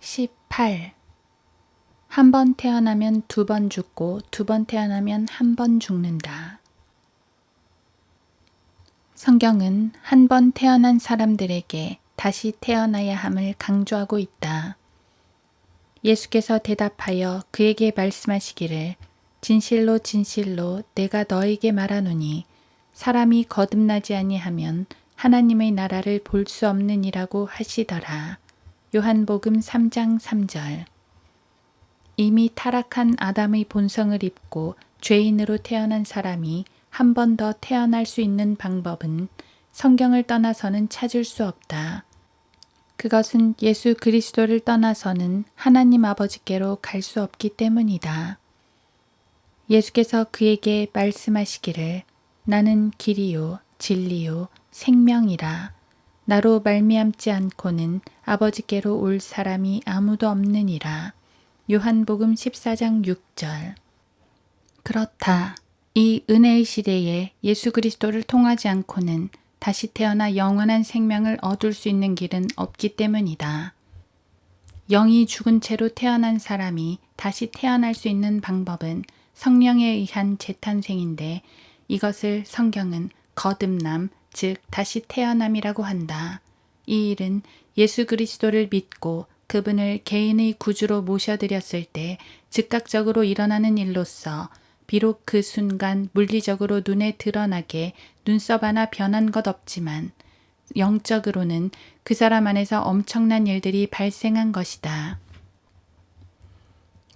18. 한 번 태어나면 두 번 죽고 두 번 태어나면 한 번 죽는다. 성경은 한 번 태어난 사람들에게 다시 태어나야 함을 강조하고 있다. 예수께서 대답하여 그에게 말씀하시기를 진실로 진실로 내가 너에게 말하노니 사람이 거듭나지 아니하면 하나님의 나라를 볼 수 없느니라고 하시더라. 요한복음 3장 3절. 이미 타락한 아담의 본성을 입고 죄인으로 태어난 사람이 한 번 더 태어날 수 있는 방법은 성경을 떠나서는 찾을 수 없다. 그것은 예수 그리스도를 떠나서는 하나님 아버지께로 갈 수 없기 때문이다. 예수께서 그에게 말씀하시기를 나는 길이요 진리요 생명이라. 나로 말미암지 않고는 아버지께로 올 사람이 아무도 없느니라. 요한복음 14장 6절. 그렇다. 이 은혜의 시대에 예수 그리스도를 통하지 않고는 다시 태어나 영원한 생명을 얻을 수 있는 길은 없기 때문이다. 영이 죽은 채로 태어난 사람이 다시 태어날 수 있는 방법은 성령에 의한 재탄생인데 이것을 성경은 거듭남, 즉 다시 태어남이라고 한다. 이 일은 예수 그리스도를 믿고 그분을 개인의 구주로 모셔드렸을 때 즉각적으로 일어나는 일로서 비록 그 순간 물리적으로 눈에 드러나게 눈썹 하나 변한 것 없지만 영적으로는 그 사람 안에서 엄청난 일들이 발생한 것이다.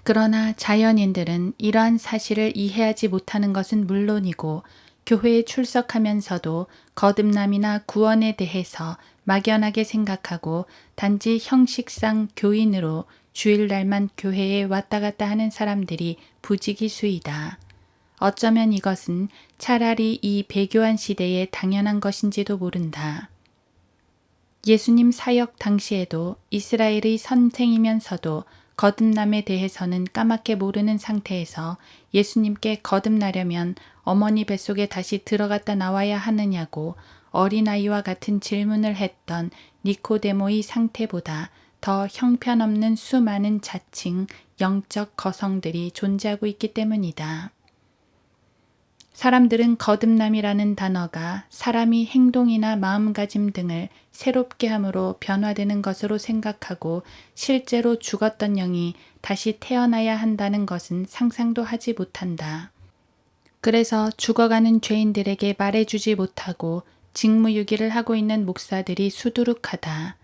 그러나 자연인들은 이러한 사실을 이해하지 못하는 것은 물론이고 교회에 출석하면서도 거듭남이나 구원에 대해서 막연하게 생각하고 단지 형식상 교인으로 주일날만 교회에 왔다 갔다 하는 사람들이 부지기수이다. 어쩌면 이것은 차라리 이 배교한 시대에 당연한 것인지도 모른다. 예수님 사역 당시에도 이스라엘의 선생이면서도 거듭남에 대해서는 까맣게 모르는 상태에서 예수님께 거듭나려면 어머니 뱃속에 다시 들어갔다 나와야 하느냐고 어린아이와 같은 질문을 했던 니코데모의 상태보다 더 형편없는 수많은 자칭 영적 거성들이 존재하고 있기 때문이다. 사람들은 거듭남이라는 단어가 사람이 행동이나 마음가짐 등을 새롭게 함으로 변화되는 것으로 생각하고 실제로 죽었던 영이 다시 태어나야 한다는 것은 상상도 하지 못한다. 그래서 죽어가는 죄인들에게 말해주지 못하고 직무유기를 하고 있는 목사들이 수두룩하다.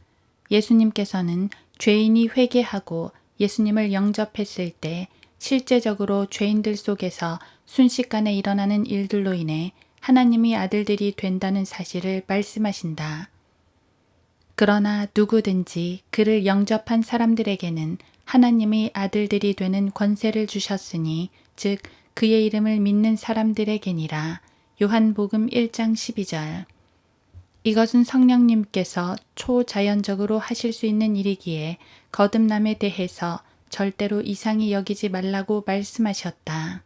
예수님께서는 죄인이 회개하고 예수님을 영접했을 때 실제적으로 죄인들 속에서 순식간에 일어나는 일들로 인해 하나님의 아들들이 된다는 사실을 말씀하신다. 그러나 누구든지 그를 영접한 사람들에게는 하나님의 아들들이 되는 권세를 주셨으니 즉 그의 이름을 믿는 사람들에게니라. 요한복음 1장 12절. 이것은 성령님께서 초자연적으로 하실 수 있는 일이기에 거듭남에 대해서 절대로 이상히 여기지 말라고 말씀하셨다.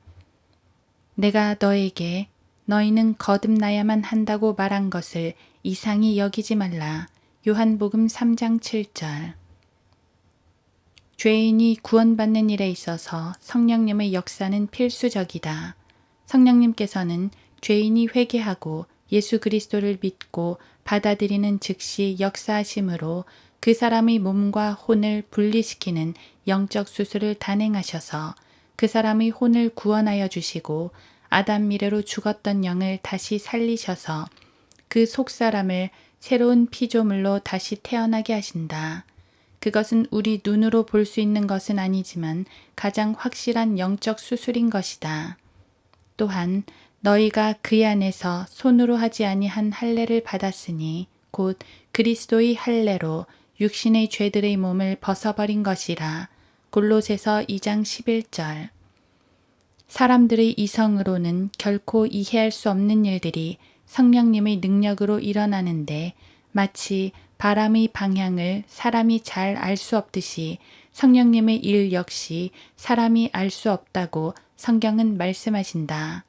내가 너에게 너희는 거듭나야만 한다고 말한 것을 이상히 여기지 말라. 요한복음 3장 7절. 죄인이 구원받는 일에 있어서 성령님의 역사는 필수적이다. 성령님께서는 죄인이 회개하고 예수 그리스도를 믿고 받아들이는 즉시 역사하심으로 그 사람의 몸과 혼을 분리시키는 영적 수술을 단행하셔서 그 사람의 혼을 구원하여 주시고 아담 미래로 죽었던 영을 다시 살리셔서 그 속사람을 새로운 피조물로 다시 태어나게 하신다. 그것은 우리 눈으로 볼 수 있는 것은 아니지만 가장 확실한 영적 수술인 것이다. 또한 너희가 그의 안에서 손으로 하지 아니한 할례를 받았으니 곧 그리스도의 할례로 육신의 죄들의 몸을 벗어버린 것이라. 골로새서 2장 11절. 사람들의 이성으로는 결코 이해할 수 없는 일들이 성령님의 능력으로 일어나는데 마치 바람의 방향을 사람이 잘 알 수 없듯이 성령님의 일 역시 사람이 알 수 없다고 성경은 말씀하신다.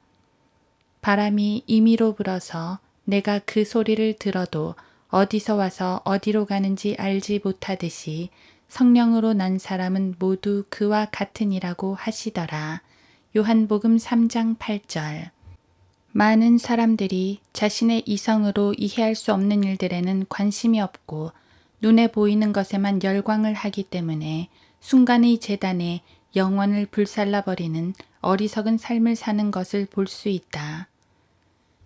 바람이 임의로 불어서 내가 그 소리를 들어도 어디서 와서 어디로 가는지 알지 못하듯이 성령으로 난 사람은 모두 그와 같으니라고 하시더라. 요한복음 3장 8절. 많은 사람들이 자신의 이성으로 이해할 수 없는 일들에는 관심이 없고 눈에 보이는 것에만 열광을 하기 때문에 순간의 재단에 영혼을 불살라버리는 어리석은 삶을 사는 것을 볼 수 있다.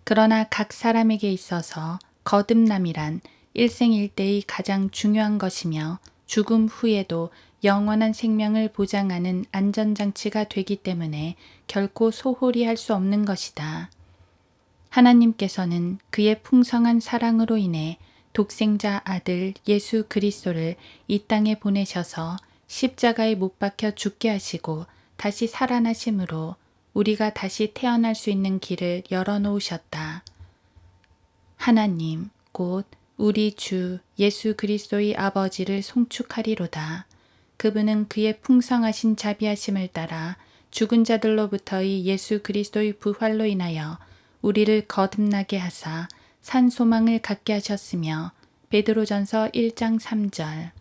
그러나 각 사람에게 있어서 거듭남이란 일생일대의 가장 중요한 것이며 죽음 후에도 영원한 생명을 보장하는 안전장치가 되기 때문에 결코 소홀히 할 수 없는 것이다. 하나님께서는 그의 풍성한 사랑으로 인해 독생자 아들 예수 그리스도를 이 땅에 보내셔서 십자가에 못 박혀 죽게 하시고 다시 살아나심으로 우리가 다시 태어날 수 있는 길을 열어놓으셨다. 하나님 곧 우리 주 예수 그리스도의 아버지를 송축하리로다. 그분은 그의 풍성하신 자비하심을 따라 죽은 자들로부터의 예수 그리스도의 부활로 인하여 우리를 거듭나게 하사 산 소망을 갖게 하셨으며 베드로전서 1장 3절.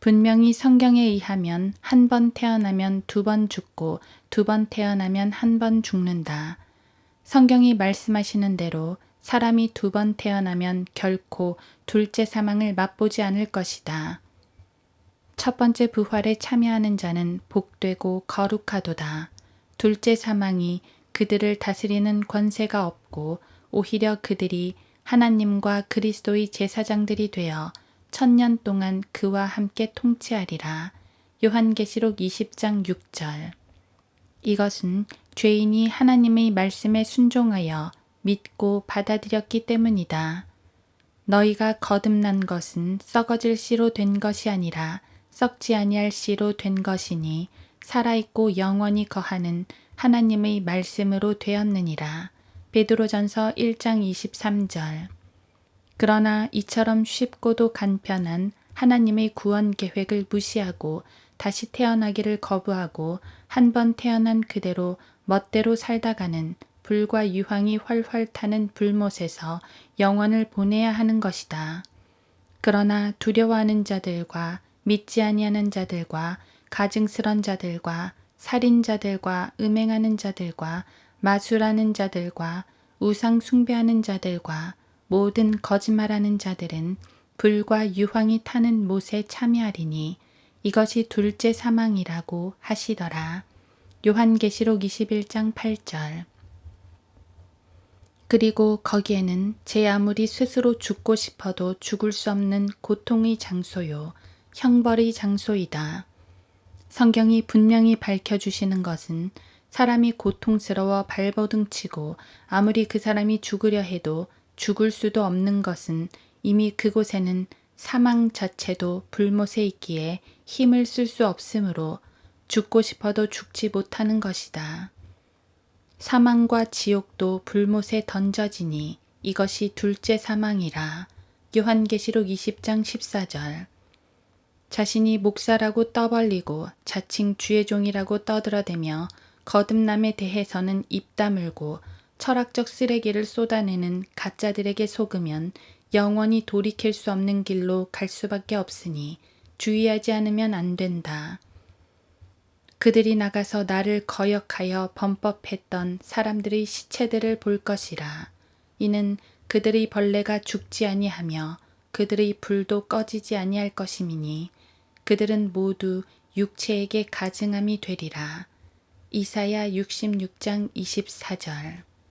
분명히 성경에 의하면 한 번 태어나면 두 번 죽고 두 번 태어나면 한 번 죽는다. 성경이 말씀하시는 대로 사람이 두 번 태어나면 결코 둘째 사망을 맛보지 않을 것이다. 첫 번째 부활에 참여하는 자는 복되고 거룩하도다. 둘째 사망이 그들을 다스리는 권세가 없고 오히려 그들이 하나님과 그리스도의 제사장들이 되어 1000년 동안 그와 함께 통치하리라. 요한계시록 20장 6절. 이것은 죄인이 하나님의 말씀에 순종하여 믿고 받아들였기 때문이다. 너희가 거듭난 것은 썩어질 씨로 된 것이 아니라 썩지 아니할 씨로 된 것이니 살아있고 영원히 거하는 하나님의 말씀으로 되었느니라. 베드로전서 1장 23절. 그러나 이처럼 쉽고도 간편한 하나님의 구원 계획을 무시하고 다시 태어나기를 거부하고 한 번 태어난 그대로 멋대로 살다가는 불과 유황이 활활 타는 불못에서 영원을 보내야 하는 것이다. 그러나 두려워하는 자들과 믿지 아니하는 자들과 가증스런 자들과 살인자들과 음행하는 자들과 마술하는 자들과 우상 숭배하는 자들과 모든 거짓말하는 자들은 불과 유황이 타는 못에 참여하리니 이것이 둘째 사망이라고 하시더라. 요한계시록 21장 8절. 그리고 거기에는 제 아무리 스스로 죽고 싶어도 죽을 수 없는 고통의 장소요, 형벌의 장소이다. 성경이 분명히 밝혀주시는 것은 사람이 고통스러워 발버둥치고 아무리 그 사람이 죽으려 해도 죽을 수도 없는 것은 이미 그곳에는 사망 자체도 불못에 있기에 힘을 쓸 수 없으므로 죽고 싶어도 죽지 못하는 것이다. 사망과 지옥도 불못에 던져지니 이것이 둘째 사망이라. 요한계시록 20장 14절. 자신이 목사라고 떠벌리고 자칭 주의 종이라고 떠들어대며 거듭남에 대해서는 입 다물고 철학적 쓰레기를 쏟아내는 가짜들에게 속으면 영원히 돌이킬 수 없는 길로 갈 수밖에 없으니 주의하지 않으면 안 된다. 그들이 나가서 나를 거역하여 범법했던 사람들의 시체들을 볼 것이라. 이는 그들의 벌레가 죽지 아니하며 그들의 불도 꺼지지 아니할 것임이니 그들은 모두 육체에게 가증함이 되리라. 이사야 66장 24절.